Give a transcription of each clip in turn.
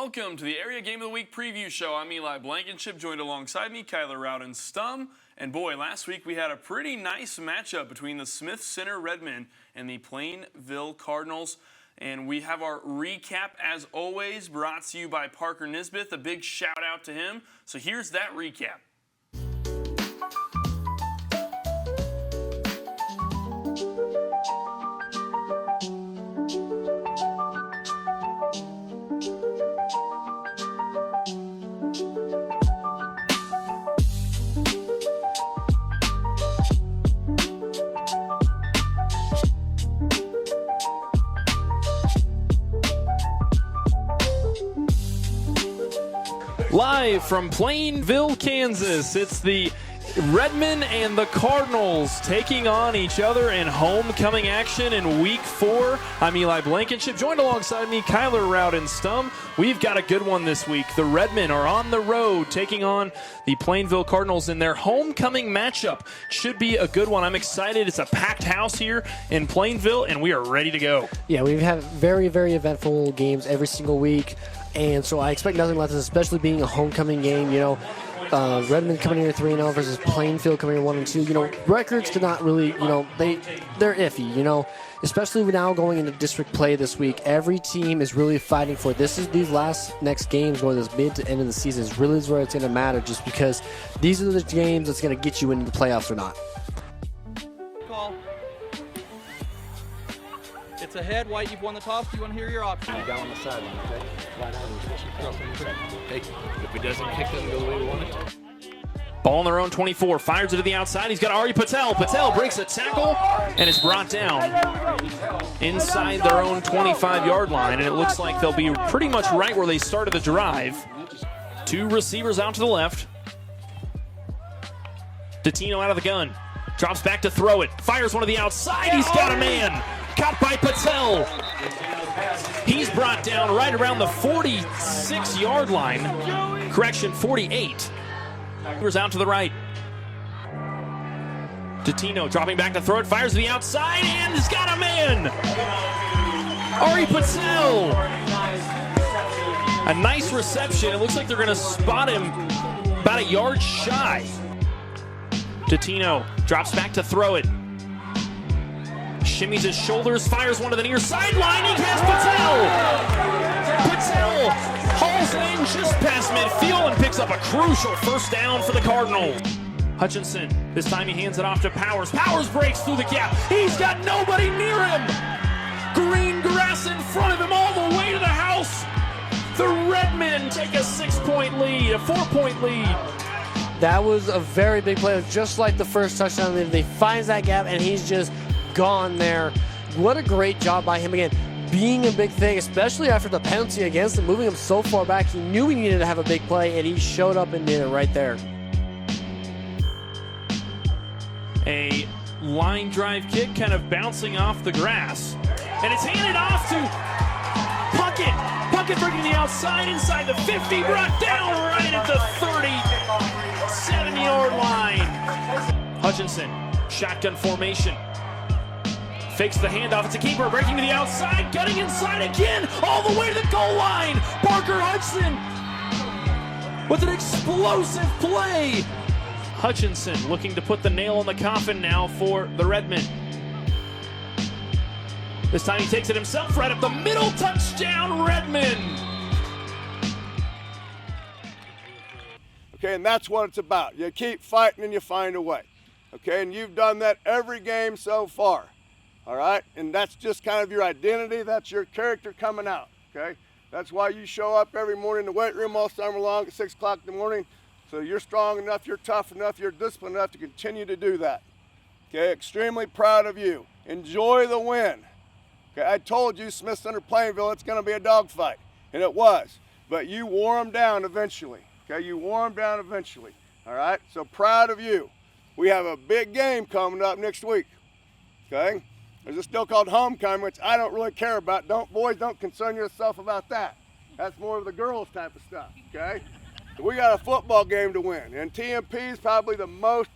Welcome to the Area Game of the Week preview show. I'm Eli Blankinship, joined alongside me, Rowden-Stum. And boy, last week we had a pretty nice matchup between the Smith Center Redmen and the Plainville Cardinals. And we have our recap, as always, brought to you by Parker Nisbeth. A big shout out to him. So here's that recap. Live from Plainville, Kansas, it's the Redmen and the Cardinals taking on each other in homecoming action in Week 4. I'm Eli Blankinship, joined alongside me, Rowden-Stum. We've got a good one this week. The Redmen are on the road taking on the Plainville Cardinals in their homecoming matchup. Should be a good one. I'm excited. It's a packed house here in Plainville, and we are ready to go. Yeah, we've had very, very eventful games every single week. And so I expect nothing less, especially being a homecoming game. You know, Redmond coming in at 3-0 versus Plainfield coming in 1-2. You know, records do not really, you know, they're iffy. You know, especially now going into district play this week. Every team is really fighting for this. These next games, going this mid to end of the season, is really where it's going to matter. Just because these are the games that's going to get you into the playoffs or not. Call. It's ahead. White, you've won the toss. Do you want to hear your option? Down on the sideline, okay? Hey, if it doesn't kick, doesn't go the way we want it. Ball on their own 24, fires it to the outside. He's got Ari Patel. Patel breaks a tackle and is brought down inside their own 25-yard line. And it looks like they'll be pretty much right where they started the drive. Two receivers out to the left. Datino out of the gun. Drops back to throw it. Fires one to the outside. He's got a man. Caught by Patel. He's brought down right around the 46-yard line. Correction, 48. Here's out to the right. Datino dropping back to throw it. Fires to the outside and has got a man. Ari Patel. A nice reception. It looks like they're going to spot him about a yard shy. Datino drops back to throw it. Shimmies his shoulders, fires one to the near sideline. He has Patel. Patel hauls it in just past midfield and picks up a crucial first down for the Cardinals. Hutchinson, this time he hands it off to Powers. Powers breaks through the gap. He's got nobody near him. Green grass in front of him all the way to the house. The Redmen take a 6-point lead, a 4-point lead. That was a very big play, just like the first touchdown. They finds that gap, and he's just gone there. What a great job by him again, being a big thing, especially after the penalty against him, moving him so far back. He knew he needed to have a big play, and he showed up and did it right there. A line drive kick kind of bouncing off the grass, and it's handed off to Puckett. Puckett breaking the outside inside the 50, brought down right at the 37-yard line. Hutchinson, shotgun formation. Fakes the handoff. It's a keeper breaking to the outside, cutting inside again, all the way to the goal line. Parker Hudson with an explosive play. Hutchinson looking to put the nail in the coffin now for the Redmen. This time he takes it himself right up the middle. Touchdown, Redmen. Okay, and that's what it's about. You keep fighting and you find a way. Okay, and you've done that every game so far. All right, and that's just kind of your identity. That's your character coming out, okay? That's why you show up every morning in the weight room all summer long at 6 o'clock in the morning. So you're strong enough, you're tough enough, you're disciplined enough to continue to do that. Okay, extremely proud of you. Enjoy the win. Okay, I told you Smith Center Plainville, it's going to be a dogfight, and it was. But you wore them down eventually. Okay, you wore them down eventually. All right, so proud of you. We have a big game coming up next week. Okay. There's a still called homecoming, which I don't really care about. Boys, don't concern yourself about that. That's more of the girls type of stuff, okay? So we got a football game to win, and TMP is probably the most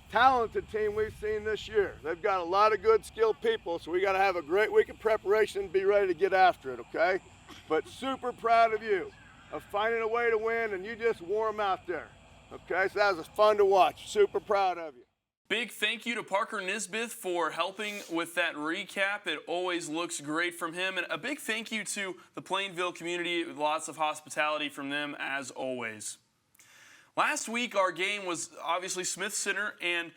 talented team we've seen this year. They've got a lot of good, skilled people, so we got to have a great week of preparation and be ready to get after it, okay? but super proud of you of finding a way to win, and you just wore them out there. Okay, so that was fun to watch. Super proud of you. Big thank you to Parker Nisbeth for helping with that recap. It always looks great from him. And a big thank you to the Plainville community. Lots of hospitality from them as always. Last week our game was obviously Smith Center and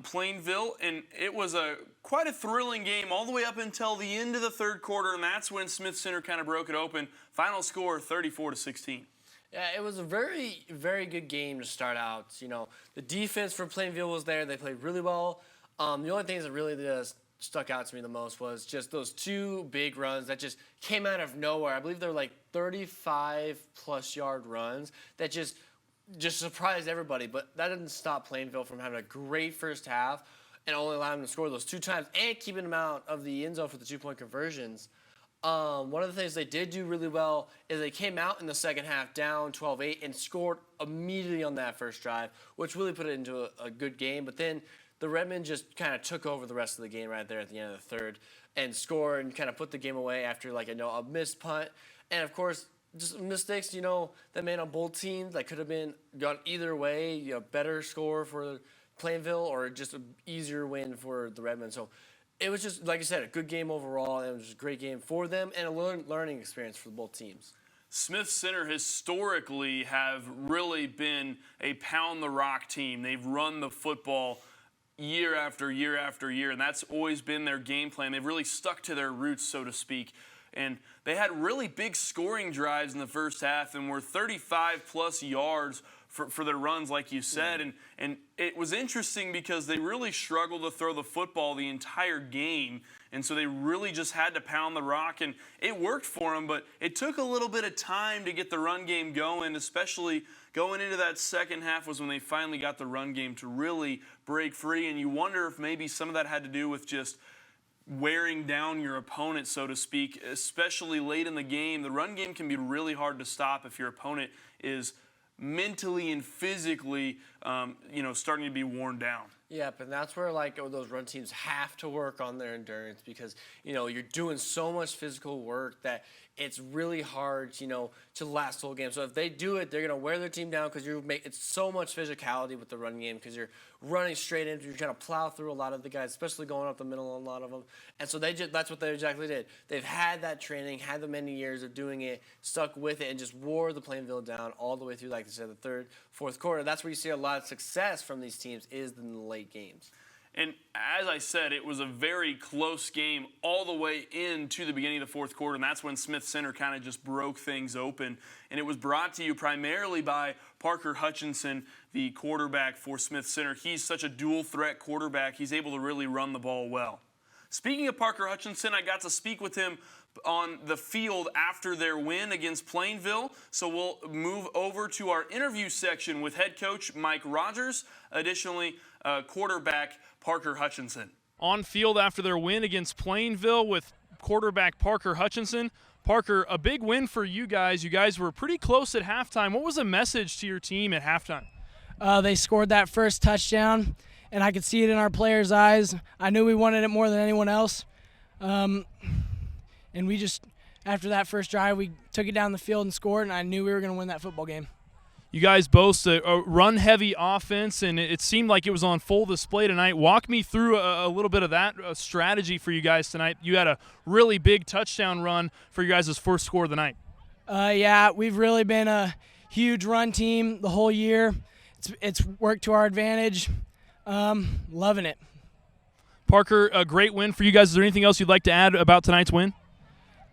Plainville, and it was quite a thrilling game all the way up until the end of the third quarter, and that's when Smith Center kind of broke it open. Final score 34-16. Yeah, it was a very, very good game to start out. You know, the defense for Plainville was there. They played really well. The only things that really just stuck out to me the most was just those two big runs that just came out of nowhere. I believe they were like 35-plus yard runs that just surprised everybody. But that didn't stop Plainville from having a great first half and only allowing them to score those 2 times and keeping them out of the end zone for the 2-point conversions. One of the things they did do really well is they came out in the second half down 12-8 and scored immediately on that first drive, which really put it into a good game. But then the Redmen just kind of took over the rest of the game right there at the end of the third and scored and kind of put the game away after a missed punt. And, of course, just mistakes, that made on both teams that could have been gone either way, better score for Plainville or just an easier win for the Redmen. So it was just, like I said, a good game overall. It was just a great game for them and a learning experience for both teams. Smith Center historically have really been a pound-the-rock team. They've run the football year after year after year, and that's always been their game plan. They've really stuck to their roots, so to speak. And they had really big scoring drives in the first half and were 35-plus yards for their runs, like you said. And it was interesting because they really struggled to throw the football the entire game. And so they really just had to pound the rock. And it worked for them, but it took a little bit of time to get the run game going, especially going into that second half was when they finally got the run game to really break free. And you wonder if maybe some of that had to do with just wearing down your opponent, so to speak, especially late in the game. The run game can be really hard to stop if your opponent is mentally and physically, starting to be worn down. Yep, and that's where those run teams have to work on their endurance because you're doing so much physical work that it's really hard to last the whole game. So if they do it, they're gonna wear their team down because it's so much physicality with the run game because you're running straight into, you're trying to plow through a lot of the guys, especially going up the middle on a lot of them. And so that's what they exactly did. They've had that training, had the many years of doing it, stuck with it, and just wore the Plainville down all the way through, like I said, the third, fourth quarter. That's where you see a lot of success from these teams is in the late games. And as I said, it was a very close game all the way into the beginning of the fourth quarter, and that's when Smith Center kind of just broke things open. And it was brought to you primarily by Parker Hutchinson, the quarterback for Smith Center. He's such a dual-threat quarterback. He's able to really run the ball well. Speaking of Parker Hutchinson, I got to speak with him on the field after their win against Plainville. So we'll move over to our interview section with head coach Mike Rogers, additionally quarterback Parker Hutchinson. On field after their win against Plainville with quarterback Parker Hutchinson. Parker, a big win for you guys. You guys were pretty close at halftime. What was the message to your team at halftime? They scored that first touchdown, and I could see it in our players' eyes. I knew we wanted it more than anyone else. And we just, after that first drive, we took it down the field and scored, and I knew we were going to win that football game. You guys boast a run-heavy offense, and it seemed like it was on full display tonight. Walk me through a little bit of that strategy for you guys tonight. You had a really big touchdown run for you guys' first score of the night. Yeah, we've really been a huge run team the whole year. It's worked to our advantage. Loving it. Parker, a great win for you guys. Is there anything else you'd like to add about tonight's win?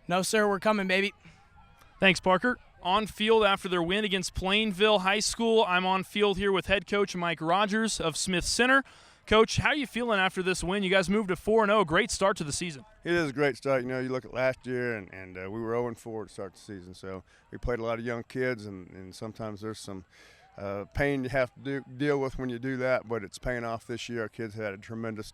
No, sir. We're coming, baby. Thanks, Parker. On field after their win against Plainville High School, I'm on field here with head coach Mike Rogers of Smith Center. Coach, how are you feeling after this win? You guys moved to 4-0. Great start to the season. It is a great start. You look at last year, and we were 0-4 to start the season. So we played a lot of young kids, and sometimes there's some pain you have to deal with when you do that, but it's paying off this year. Our kids had a tremendous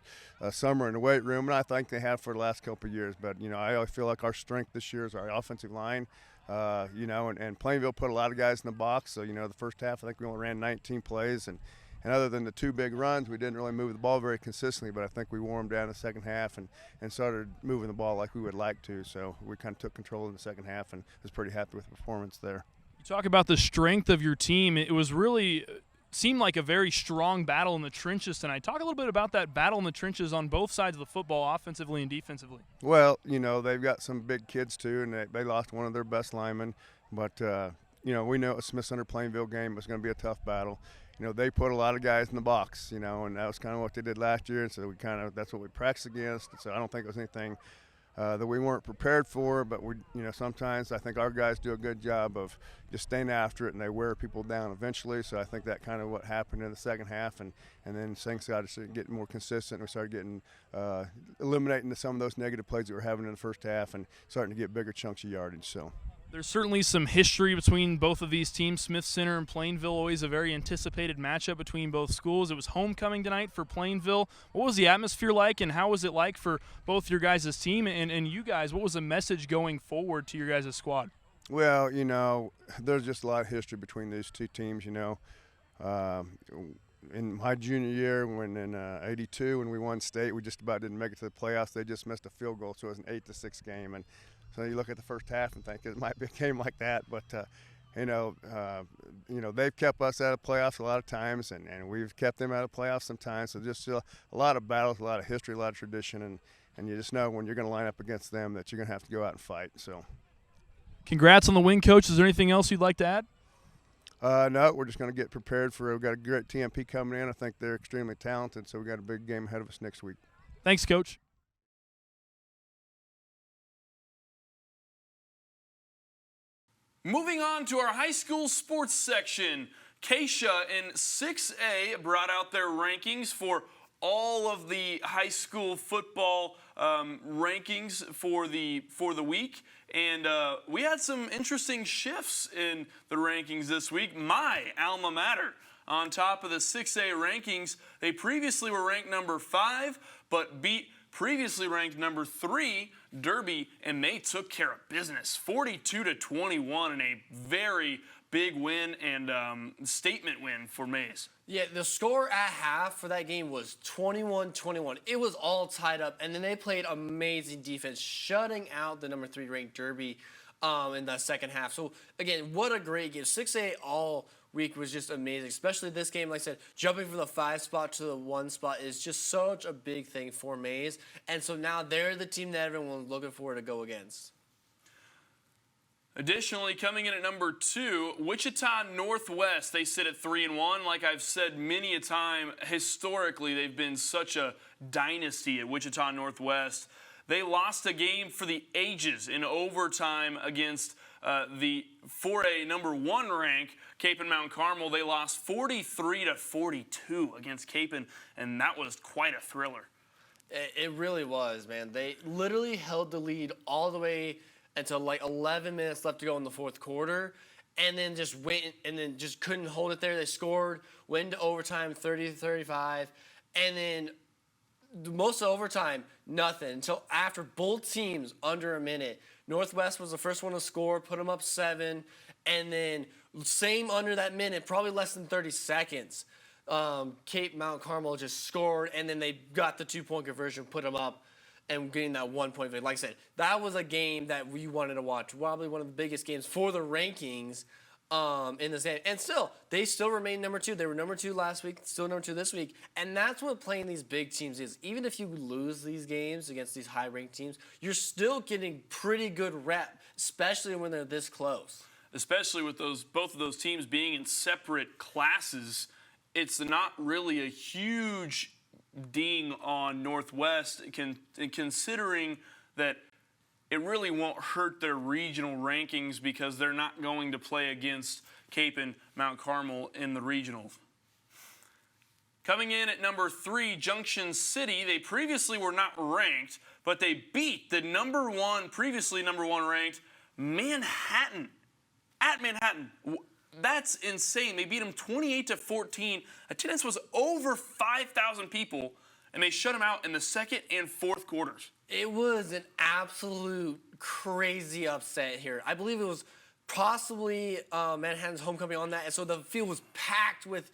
summer in the weight room, and I think they have for the last couple of years. But, I always feel like our strength this year is our offensive line. And Plainville put a lot of guys in the box. So, the first half, I think we only ran 19 plays, and And other than the 2 big runs, we didn't really move the ball very consistently, but I think we wore them down in the second half and started moving the ball like we would like to. So we kind of took control in the second half and was pretty happy with the performance there. You talk about the strength of your team. It was really seemed like a very strong battle in the trenches tonight. Talk a little bit about that battle in the trenches on both sides of the football, offensively and defensively. Well, they've got some big kids too, and they lost one of their best linemen. But, we know a Smith Center Plainville game was going to be a tough battle. They put a lot of guys in the box, and that was kind of what they did last year. And so that's what we practiced against. And so I don't think it was anything that we weren't prepared for, but sometimes I think our guys do a good job of just staying after it, and they wear people down eventually. So I think that kind of what happened in the second half, and then things started to get more consistent. We started getting eliminating some of those negative plays that we were having in the first half, and starting to get bigger chunks of yardage. So. There's certainly some history between both of these teams. Smith Center and Plainville, always a very anticipated matchup between both schools. It was homecoming tonight for Plainville. What was the atmosphere like, and how was it like for both your guys' team and you guys? What was the message going forward to your guys' squad? Well, there's just a lot of history between these two teams, in my junior year, when in '82, when we won state, we just about didn't make it to the playoffs. They just missed a field goal, so it was an 8-6 game. And so you look at the first half and think it might be a game like that, but they've kept us out of playoffs a lot of times, and we've kept them out of playoffs sometimes. So just a lot of battles, a lot of history, a lot of tradition, and you just know when you're going to line up against them that you're going to have to go out and fight. So, congrats on the win, Coach. Is there anything else you'd like to add? No, we're just going to get prepared for. We've got a great TMP coming in. I think they're extremely talented, so we've got a big game ahead of us next week. Thanks, Coach. Moving on to our high school sports section, Keisha in 6A brought out their rankings for all of the high school football rankings for the week, and we had some interesting shifts in the rankings this week. My alma mater on top of the 6A rankings. They previously were ranked number 5, but beat previously ranked number 3, Derby, and they took care of business, 42-21, in a very big win and statement win for Mays. Yeah, the score at half for that game was 21-21. It was all tied up, and then they played amazing defense, shutting out the number 3 ranked Derby in the second half. So, again, what a great game. 6A all week was just amazing, especially this game. Like I said, jumping from the 5 spot to the 1 spot is just such a big thing for Mays. And so now they're the team that everyone was looking for to go against. Additionally, coming in at number 2, Wichita Northwest. They sit at 3-1. Like I've said many a time, historically they've been such a dynasty at Wichita Northwest. They lost a game for the ages in overtime against the 4A number 1 rank, Cape and Mount Carmel. They lost 43-42 against Cape, and that was quite a thriller. It really was, man. They literally held the lead all the way until like 11 minutes left to go in the fourth quarter, and then just went and then just couldn't hold it there. They scored, went into overtime 30-35, and then most of overtime, nothing until after both teams under a minute. Northwest was the first one to score, put them up 7, and then same under that minute, probably less than 30 seconds. Cape Mount Carmel just scored, and then they got the 2-point conversion, put them up, and getting that 1-point victory. Like I said, that was a game that we wanted to watch. Probably one of the biggest games for the rankings in this game. And still, they still remain number 2. They were number 2 last week, still number 2 this week. And that's what playing these big teams is. Even if you lose these games against these high-ranked teams, you're still getting pretty good rep, especially when they're this close. Especially with both of those teams being in separate classes, it's not really a huge ding on Northwest, considering that it really won't hurt their regional rankings because they're not going to play against Cape and Mount Carmel in the regionals. Coming in at number 3, Junction City. They previously were not ranked, but they beat the previously number 1 ranked Manhattan at Manhattan. That's insane. They beat them 28-14. Attendance was over 5,000 people, and they shut them out in the second and fourth quarters. It was an absolute crazy upset here. I believe it was possibly Manhattan's homecoming on that, and so the field was packed with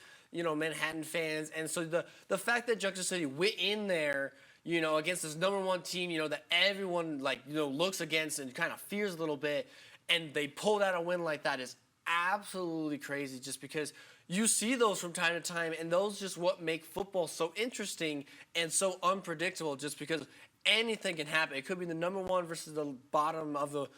Manhattan fans. And so the fact that Junction City went in there, against this #1 team, that everyone looks against and kind of fears a little bit, and they pulled out a win like that is absolutely crazy, just because you see those from time to time, and those just what make football so interesting and so unpredictable, just because anything can happen. It could be the #1 versus the bottom of the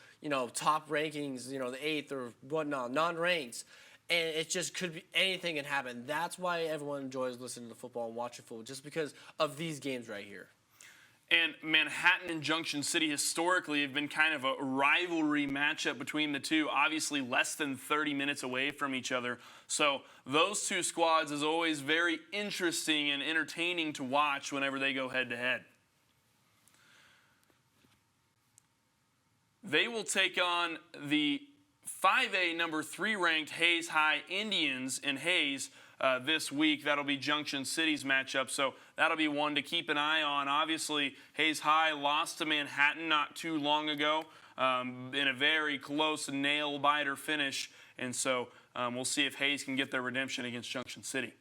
top rankings, the 8th or whatnot, non-ranked. And it just could be anything can happen. That's why everyone enjoys listening to football and watching football, just because of these games right here. And Manhattan and Junction City historically have been kind of a rivalry matchup between the two, obviously less than 30 minutes away from each other. So those two squads is always very interesting and entertaining to watch whenever they go head-to-head. They will take on the 5A #3 ranked Hayes High Indians in Hayes this week. That'll be Junction City's matchup, so that'll be one to keep an eye on. Obviously, Hayes High lost to Manhattan not too long ago in a very close nail-biter finish, and so we'll see if Hayes can get their redemption against Junction City.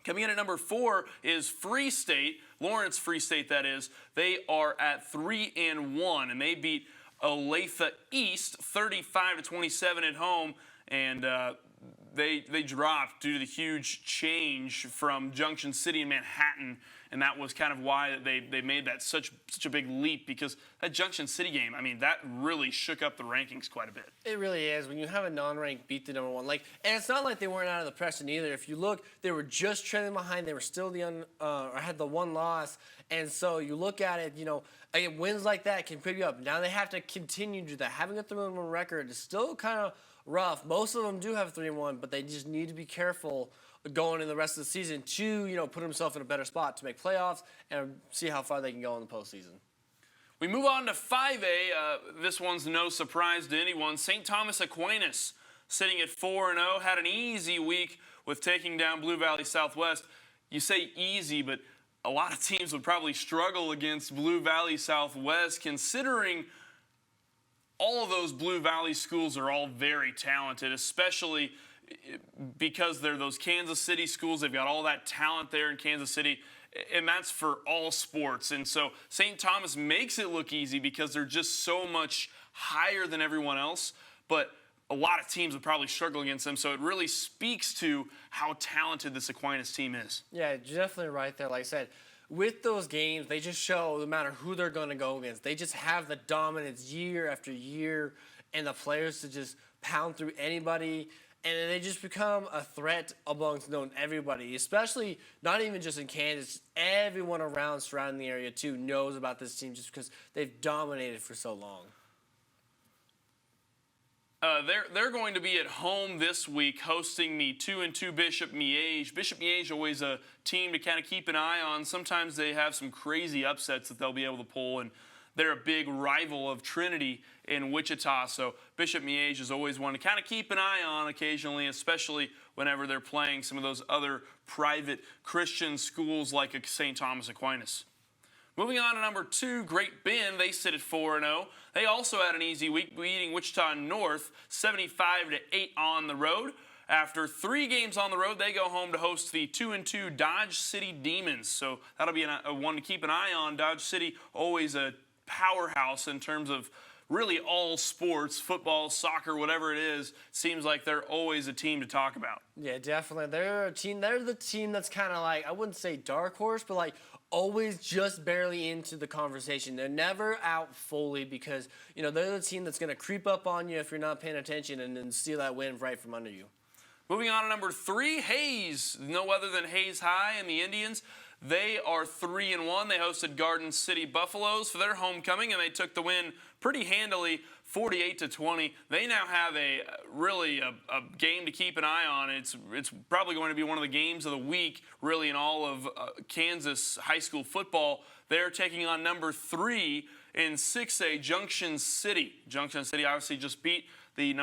Coming in at #4 is Free State, Lawrence Free State, that is. They are at 3-1, and they beat Olathe East 35-27 at home, and they dropped due to the huge change from Junction City and Manhattan, and that was kind of why they made that such a big leap, because that Junction City game, I mean, that really shook up the rankings quite a bit. It really is. When you have a non-ranked beat the #1, and it's not like they weren't out of the pressure either. If you look, they were just trailing behind. They were still had the one loss, and so you look at it, again, wins like that can pick you up. Now they have to continue to do that. Having a 3-1 record is still kind of rough. Most of them do have 3-1, but they just need to be careful going in the rest of the season to, put themselves in a better spot to make playoffs and see how far they can go in the postseason. We move on to 5A. This one's no surprise to anyone. St. Thomas Aquinas, sitting at 4-0, had an easy week with taking down Blue Valley Southwest. You say easy, but a lot of teams would probably struggle against Blue Valley Southwest, considering all of those Blue Valley schools are all very talented, especially because they're those Kansas City schools. They've got all that talent there in Kansas City, and that's for all sports. And so St. Thomas makes it look easy because they're just so much higher than everyone else, but a lot of teams would probably struggle against them, so it really speaks to how talented this Aquinas team is. Yeah, you're definitely right there. Like I said, with those games, they just show no matter who they're going to go against, they just have the dominance year after year, and the players to just pound through anybody, and they just become a threat amongst everybody, especially not even just in Kansas. Everyone around surrounding the area, too, knows about this team just because they've dominated for so long. They're going to be at home this week hosting the 2-2 Bishop Miege. Bishop Miege always a team to kind of keep an eye on. Sometimes they have some crazy upsets that they'll be able to pull, and they're a big rival of Trinity in Wichita. So Bishop Miege is always one to kind of keep an eye on occasionally, especially whenever they're playing some of those other private Christian schools like St. Thomas Aquinas. Moving on to #2, Great Bend. They sit at 4-0. They also had an easy week, beating Wichita North 75-8 on the road. After 3 games on the road, they go home to host the 2-2 Dodge City Demons. So that'll be a one to keep an eye on. Dodge City, always a powerhouse in terms of really all sports, football, soccer, whatever it is. Seems like they're always a team to talk about. Yeah, definitely. They're a team. They're the team that's kind of like, I wouldn't say dark horse, but like always just barely into the conversation. They're never out fully because, they're the team that's going to creep up on you if you're not paying attention and then steal that win right from under you. Moving on to #3, Hayes. No other than Hayes High and the Indians. They are 3-1. They hosted Garden City Buffaloes for their homecoming, and they took the win pretty handily, 48-20. They now have a game to keep an eye on. It's probably going to be one of the games of the week, really, in all of Kansas high school football. They're taking on #3 in 6A, Junction City. Junction City obviously just beat the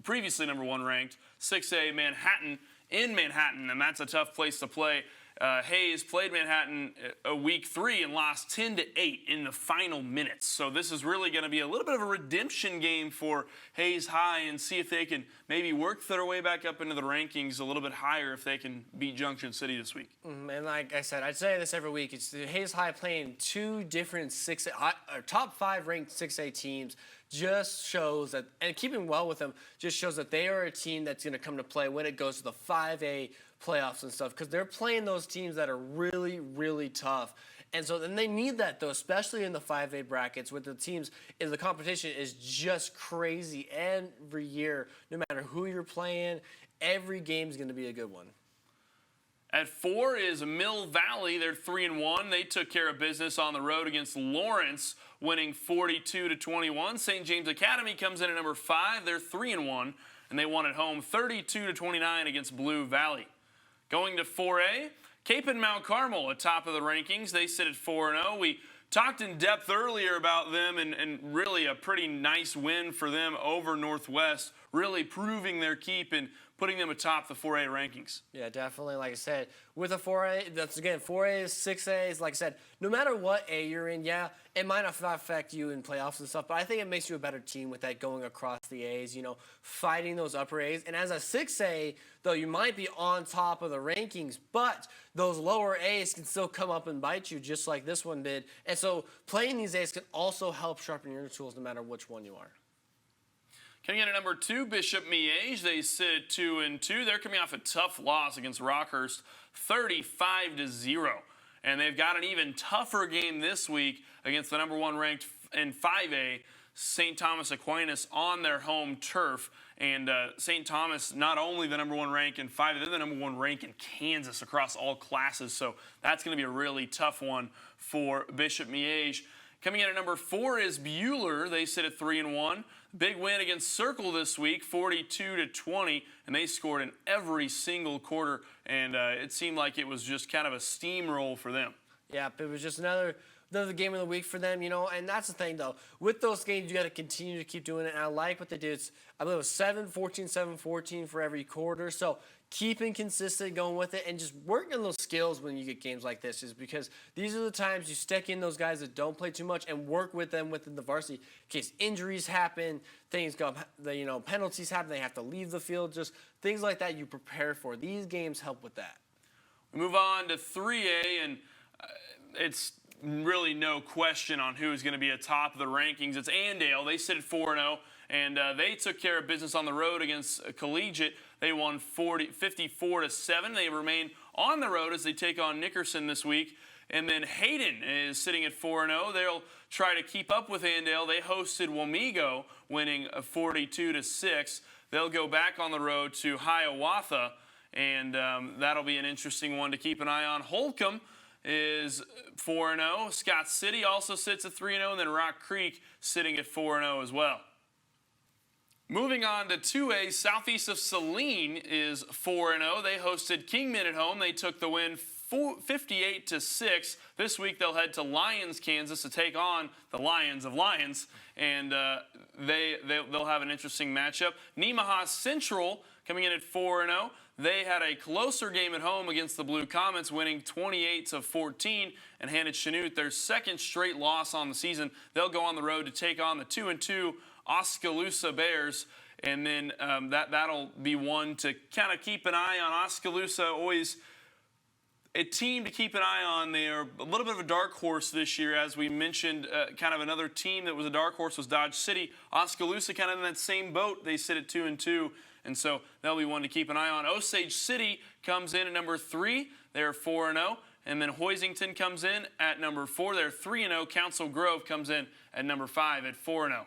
previously number one ranked 6A Manhattan in Manhattan, and that's a tough place to play. Hayes played Manhattan week 3 and lost 10-8 in the final minutes. So this is really going to be a little bit of a redemption game for Hayes High, and see if they can maybe work their way back up into the rankings a little bit higher if they can beat Junction City this week. And like I said, I'd say this every week. It's Hayes High playing 2 different top 5 ranked 6A teams. Just shows that, and keeping well with them, just shows that they are a team that's going to come to play when it goes to the 5A playoffs and stuff, because they're playing those teams that are really, really tough. And so then they need that, though, especially in the 5A brackets with the teams. The competition is just crazy every year. No matter who you're playing, every game is going to be a good one. At 4 is Mill Valley. They're 3-1. They took care of business on the road against Lawrence, winning 42-21. St. James Academy comes in at number 5. They're 3-1, and they won at home 32-29 against Blue Valley. Going to 4A, Cape and Mount Carmel atop of the rankings. They sit at 4-0. We talked in depth earlier about them, and really a pretty nice win for them over Northwest, really proving their keep and putting them atop the 4A rankings. Yeah, definitely. Like I said, with a 4A, that's again, 4As, 6As, like I said, no matter what A you're in, yeah, it might not affect you in playoffs and stuff, but I think it makes you a better team with that going across the A's, you know, fighting those upper A's. And as a 6A, though, you might be on top of the rankings, but those lower A's can still come up and bite you just like this one did. And so playing these A's can also help sharpen your tools no matter which one you are. Coming in at number 2, Bishop Miege. They sit at 2-2. They're coming off a tough loss against Rockhurst, 35-0. And they've got an even tougher game this week against the number 1 ranked in 5A, St. Thomas Aquinas, on their home turf. And St. Thomas, not only the number 1 rank in 5A, they're the number 1 rank in Kansas across all classes. So that's going to be a really tough one for Bishop Miege. Coming in at number 4 is Bueller. They sit at 3-1. Big win against Circle this week, 42-20, and they scored in every single quarter, and it seemed like it was just kind of a steamroll for them. Yeah, it was just another game of the week for them, you know, and that's the thing, though. With those games, you got to continue to keep doing it, and I like what they did. I believe it was 7-14, 7-14 for every quarter, so keeping consistent, going with it, and just working on those skills when you get games like this, is because these are the times you stick in those guys that don't play too much and work with them within the varsity in case injuries happen, things go, you know, penalties happen, they have to leave the field, just things like that you prepare for. These games help with that. We move on to 3A, and it's really no question on who is going to be atop of the rankings. It's Andale. They sit at 4-0, and they took care of business on the road against Collegiate. They won 54-7. They remain on the road as they take on Nickerson this week. And then Hayden is sitting at 4-0. They'll try to keep up with Andale. They hosted Wamego, winning 42-6. They'll go back on the road to Hiawatha, and that'll be an interesting one to keep an eye on. Holcomb is 4-0. Scott City also sits at 3-0, and then Rock Creek sitting at 4-0 as well. Moving on to 2A, southeast of Saline is 4-0. They hosted Kingman at home. They took the win 58-6. This week they'll head to Lyons, Kansas to take on the Lions of Lyons, and they'll have an interesting matchup. Nemaha Central coming in at 4-0. They had a closer game at home against the Blue Comets, winning 28-14, and handed Chanute their second straight loss on the season. They'll go on the road to take on the 2-2 Oskaloosa Bears, and then that'll be one to kind of keep an eye on. Oskaloosa, always a team to keep an eye on. They are a little bit of a dark horse this year, as we mentioned. Kind of another team that was a dark horse was Dodge City. Oskaloosa kind of in that same boat. They sit at 2-2, and so they'll be one to keep an eye on. Osage City comes in at number 3. They're 4-0. And then Hoisington comes in at number 4. They're 3-0. Council Grove comes in at number 5 at 4-0.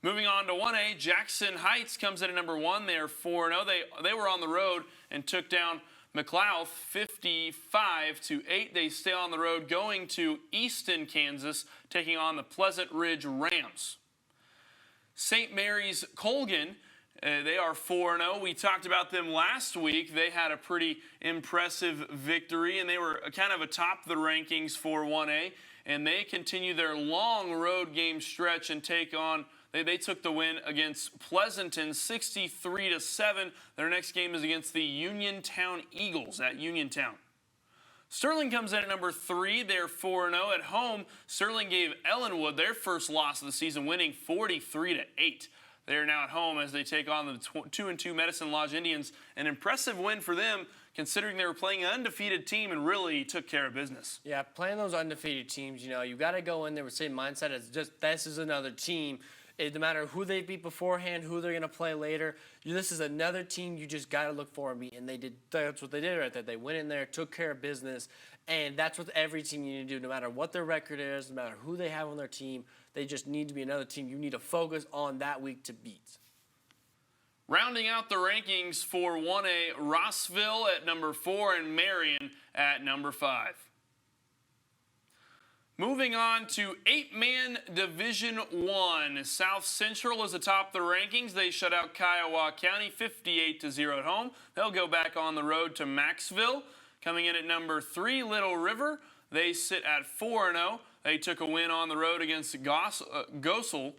Moving on to 1A, Jackson Heights comes in at number 1. They are 4-0. They were on the road and took down McLeod 55-8. They stay on the road going to Easton, Kansas, taking on the Pleasant Ridge Rams. St. Mary's Colgan, they are 4-0. We talked about them last week. They had a pretty impressive victory, and they were kind of atop the rankings for 1A. And they continue their long road game stretch and take on. They took the win against Pleasanton 63-7. Their next game is against the Uniontown Eagles at Uniontown. Sterling comes in at number 3. They're 4-0 at home. Sterling gave Ellenwood their first loss of the season, winning 43-8. They are now at home as they take on the 2-2 Medicine Lodge Indians. An impressive win for them, considering they were playing an undefeated team and really took care of business. Yeah, playing those undefeated teams, you got to go in there with the same mindset as just this is another team. No matter who they beat beforehand, who they're going to play later, this is another team you just got to look for and beat. And that's what they did right there. They went in there, took care of business, and that's what every team you need to do. No matter what their record is, no matter who they have on their team, they just need to be another team you need to focus on that week to beat. Rounding out the rankings for 1A, Rossville at number 4 and Marion at number 5. Moving on to 8-man Division I. South Central is atop the rankings. They shut out Kiowa County 58-0 at home. They'll go back on the road to Maxville. Coming in at number 3, Little River. They sit at 4-0. They took a win on the road against Gosel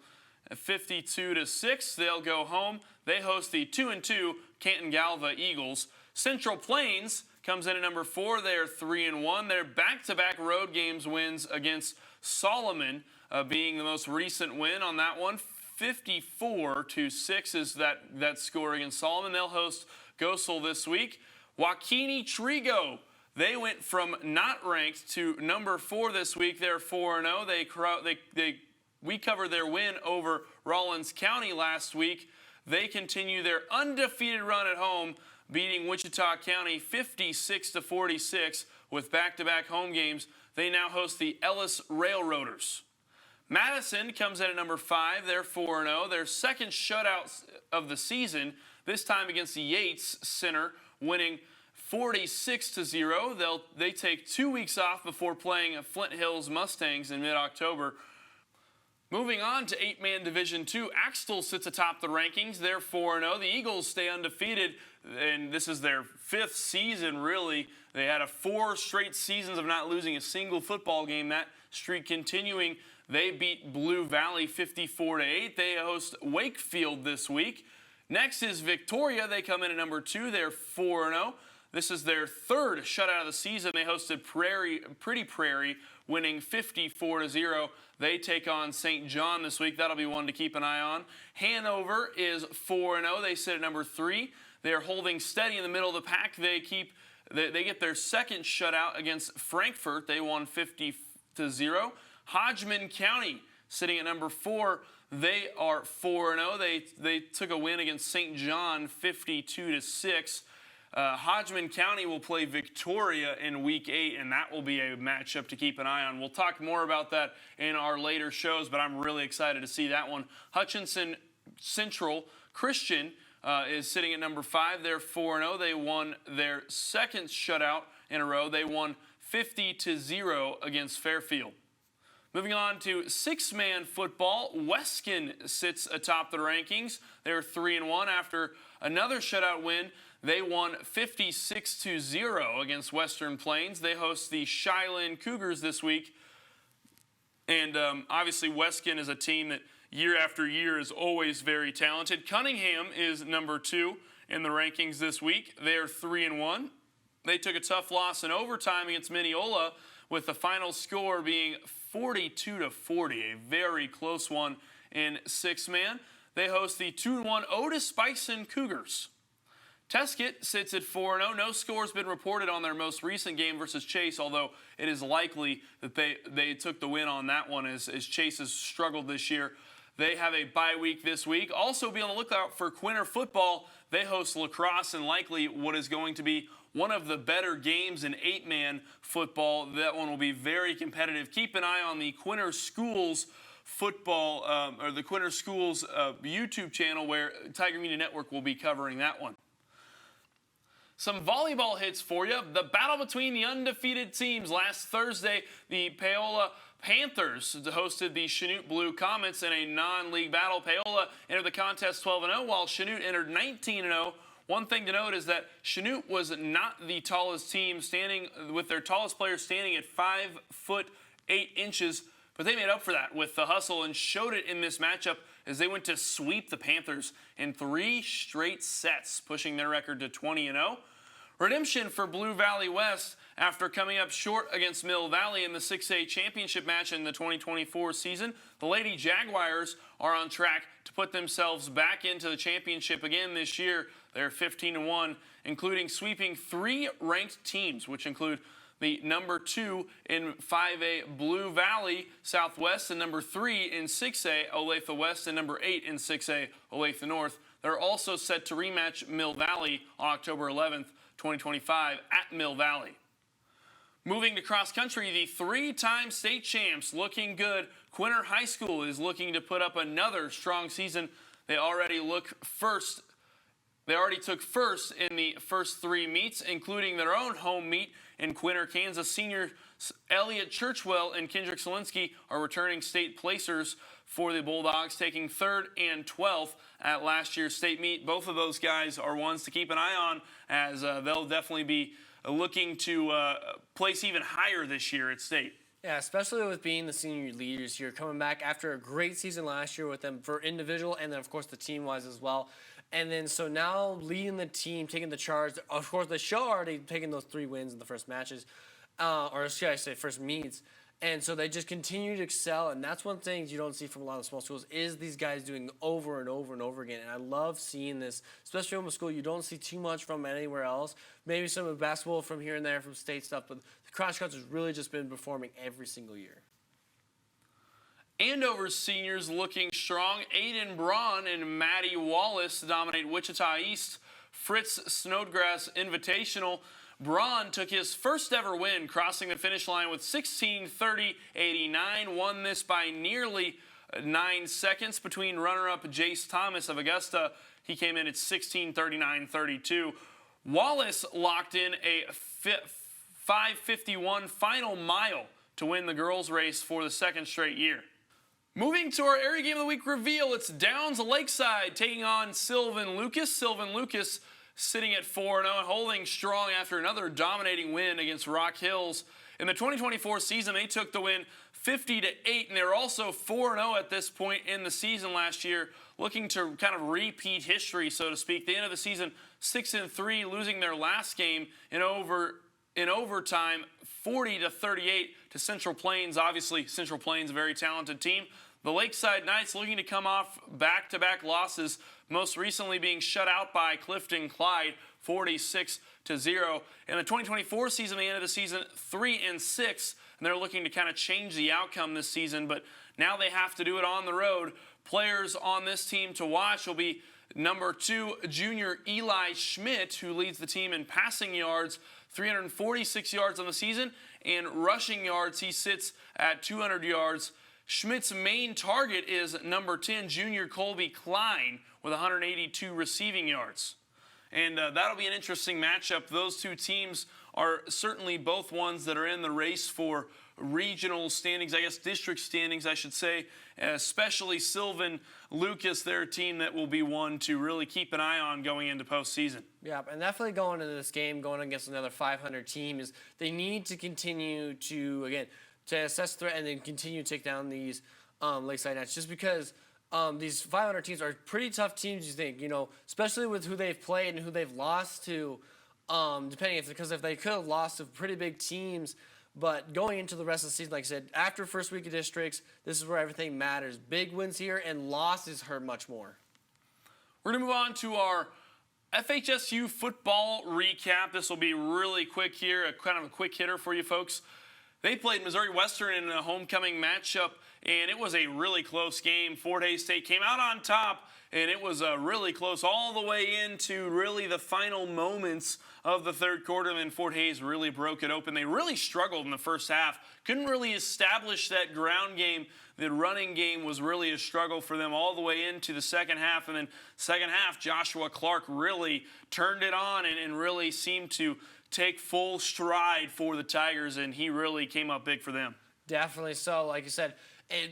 at 52-6. They'll go home. They host the 2-2 Canton Galva Eagles. Central Plains comes in at number 4. They are 3-1. Their back-to-back road games wins against Solomon, being the most recent win on that one. 54-6 is that score against Solomon. They'll host Gosel this week. Waukene Trigo, they went from not ranked to number 4 this week. They're 4-0. We covered their win over Rawlins County last week. They continue their undefeated run at home, beating Wichita County 56-46 with back-to-back home games. They now host the Ellis Railroaders. Madison comes in at number 5. They're 4-0. Their second shutout of the season, this time against the Yates Center, winning 46-0. They take 2 weeks off before playing Flint Hills Mustangs in mid-October. Moving on to 8-man Division II, Axtell sits atop the rankings. They're 4-0. The Eagles stay undefeated, and this is their 5th season, really. They had 4 straight seasons of not losing a single football game. That streak continuing. They beat Blue Valley 54-8. They host Wakefield this week. Next is Victoria. They come in at number 2. They're 4-0. This is their 3rd shutout of the season. They hosted Pretty Prairie, winning 54-0. They take on St. John this week. That'll be one to keep an eye on. Hanover is 4-0. They sit at number 3. They're holding steady in the middle of the pack. They get their second shutout against Frankfort. They won 50-0. Hodgman County sitting at number 4. They are 4-0. They took a win against St. John 52-6. Hodgman County will play Victoria in Week 8, and that will be a matchup to keep an eye on. We'll talk more about that in our later shows, but I'm really excited to see that one. Hutchinson Central Christian is sitting at number 5. They're 4-0. They won their second shutout in a row. They won 50-0 against Fairfield. Moving on to 6-man football, Weskin sits atop the rankings. They're 3-1 after another shutout win. They won 56-0 against Western Plains. They host the Shiloh Cougars this week. And obviously Weskin is a team that year after year is always very talented. Cunningham is number 2 in the rankings this week. They are 3-1. They took a tough loss in overtime against Mineola, with the final score being 42-40, a very close one in 6-man. They host the 2-1 Otis Bison Cougars. Teskett sits at 4-0. No score has been reported on their most recent game versus Chase, although it is likely that they took the win on that one as Chase has struggled this year. They have a bye week this week. Also be on the lookout for Quinter football. They host lacrosse and likely what is going to be one of the better games in 8-man football. That one will be very competitive. Keep an eye on the Quinter Schools football or the Quinter Schools YouTube channel, where Tiger Media Network will be covering that one. Some volleyball hits for you. The battle between the undefeated teams last Thursday, the Paola Panthers hosted the Chanute Blue Comets in a non-league battle. Paola entered the contest 12-0, while Chanute entered 19-0. One thing to note is that Chanute was not the tallest team, standing with their tallest player standing at 5'8", but they made up for that with the hustle and showed it in this matchup as they went to sweep the Panthers in 3 straight sets, pushing their record to 20-0. Redemption for Blue Valley West after coming up short against Mill Valley in the 6A championship match in the 2024 season. The Lady Jaguars are on track to put themselves back into the championship again this year. They're 15-1, including sweeping 3 ranked teams, which include the number 2 in 5A Blue Valley Southwest and number 3 in 6A Olathe West and number 8 in 6A Olathe North. They're also set to rematch Mill Valley on October 11th, 2025 at Mill Valley. Moving to cross country, the 3-time state champs looking good. Quinter High School is looking to put up another strong season. They already took first in the first 3 meets, including their own home meet in Quinter, Kansas. Senior Elliott Churchwell and Kendrick Solinsky are returning state placers for the Bulldogs, taking 3rd and 12th at last year's state meet. Both of those guys are ones to keep an eye on, as they'll definitely be looking to place even higher this year at state. Yeah, especially with being the senior leaders here, coming back after a great season last year with them for individual and then, of course, the team-wise as well. And then so now leading the team, taking the charge. Of course, the show already taking those 3 wins in the first matches, or should I say first meets. And so they just continue to excel, and that's one thing you don't see from a lot of small schools is these guys doing over and over and over again. And I love seeing this, especially from a school you don't see too much from anywhere else. Maybe some of basketball from here and there, from state stuff, but the cross country has really just been performing every single year. Andover's seniors looking strong. Aiden Braun and Maddie Wallace dominate Wichita East Fritz Snodgrass Invitational. Braun took his first ever win, crossing the finish line with 16:30.89. Won this by nearly 9 seconds between runner-up Jace Thomas of Augusta. He came in at 16:39.32. Wallace locked in a 5:51 final mile to win the girls' race for the 2nd straight year. Moving to our Area Game of the Week reveal, it's Downs Lakeside taking on Sylvan Lucas. Sylvan Lucas sitting at 4-0 and holding strong after another dominating win against Rock Hills. In the 2024 season, they took the win 50-8, and they were also 4-0 at this point in the season last year, looking to kind of repeat history, so to speak. The end of the season, 6-3, losing their last game in overtime, 40-38 to Central Plains. Obviously, Central Plains, a very talented team. The Lakeside Knights looking to come off back-to-back losses, most recently being shut out by Clifton Clyde, 46-0. In the 2024 season, the end of the season, 3-6, and they're looking to kind of change the outcome this season, but now they have to do it on the road. Players on this team to watch will be number 2, junior Eli Schmidt, who leads the team in passing yards, 346 yards on the season, and rushing yards, he sits at 200 yards. Schmidt's main target is number 10, junior Colby Klein, with 182 receiving yards. And that'll be an interesting matchup. Those two teams are certainly both ones that are in the race for regional standings, I guess district standings, I should say, especially Sylvan Lucas. They're a team that will be one to really keep an eye on going into postseason. Yeah, and definitely going into this game, going against another 500 team, is they need to continue to, again, to assess threat and then continue to take down these Lakeside Knights, just because these 500 teams are pretty tough teams, you think, you know, especially with who they've played and who they've lost to, because if they could have lost to pretty big teams, but going into the rest of the season, like I said, after first week of districts, this is where everything matters. Big wins here and losses hurt much more. We're going to move on to our FHSU football recap. This will be really quick here, kind of a quick hitter for you folks. They played Missouri Western in a homecoming matchup, and it was a really close game. Fort Hays State came out on top, and it was really close all the way into really the final moments of the third quarter, and then Fort Hays really broke it open. They really struggled in the first half. Couldn't really establish that ground game. The running game was really a struggle for them all the way into the second half, and then second half, Joshua Clark really turned it on and really seemed to take full stride for the Tigers, and he really came up big for them. Definitely so. Like you said,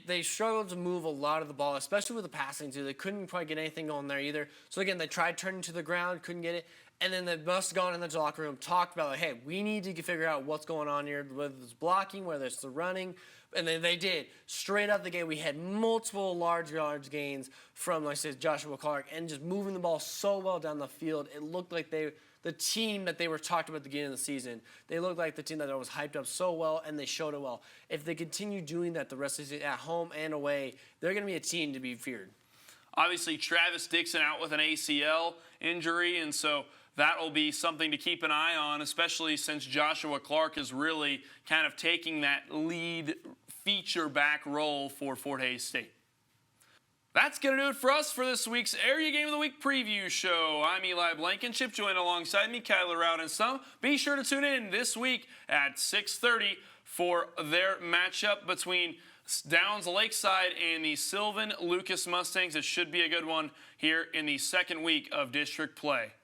they struggled to move a lot of the ball, especially with the passing, too. They couldn't quite get anything on there either. So, again, they tried turning to the ground, couldn't get it. And then they must have gone in the locker room, talked about, like, hey, we need to figure out what's going on here, whether it's blocking, whether it's the running. And then they did. Straight out the game, we had multiple large yards gains from, like I said, Joshua Clark, and just moving the ball so well down the field. It looked like the the team that they were talked about at the beginning of the season. They look like the team that was hyped up so well, and they showed it well. If they continue doing that the rest of the season, at home and away, they're going to be a team to be feared. Obviously, Travis Dixon out with an ACL injury, and so that will be something to keep an eye on, especially since Joshua Clark is really kind of taking that lead feature back role for Fort Hays State. That's going to do it for us for this week's Area Game of the Week preview show. I'm Eli Blankinship, joined alongside me, Kyler Rowden-Stum. Be sure to tune in this week at 6:30 for their matchup between Downs Lakeside and the Sylvan Lucas Mustangs. It should be a good one here in the second week of district play.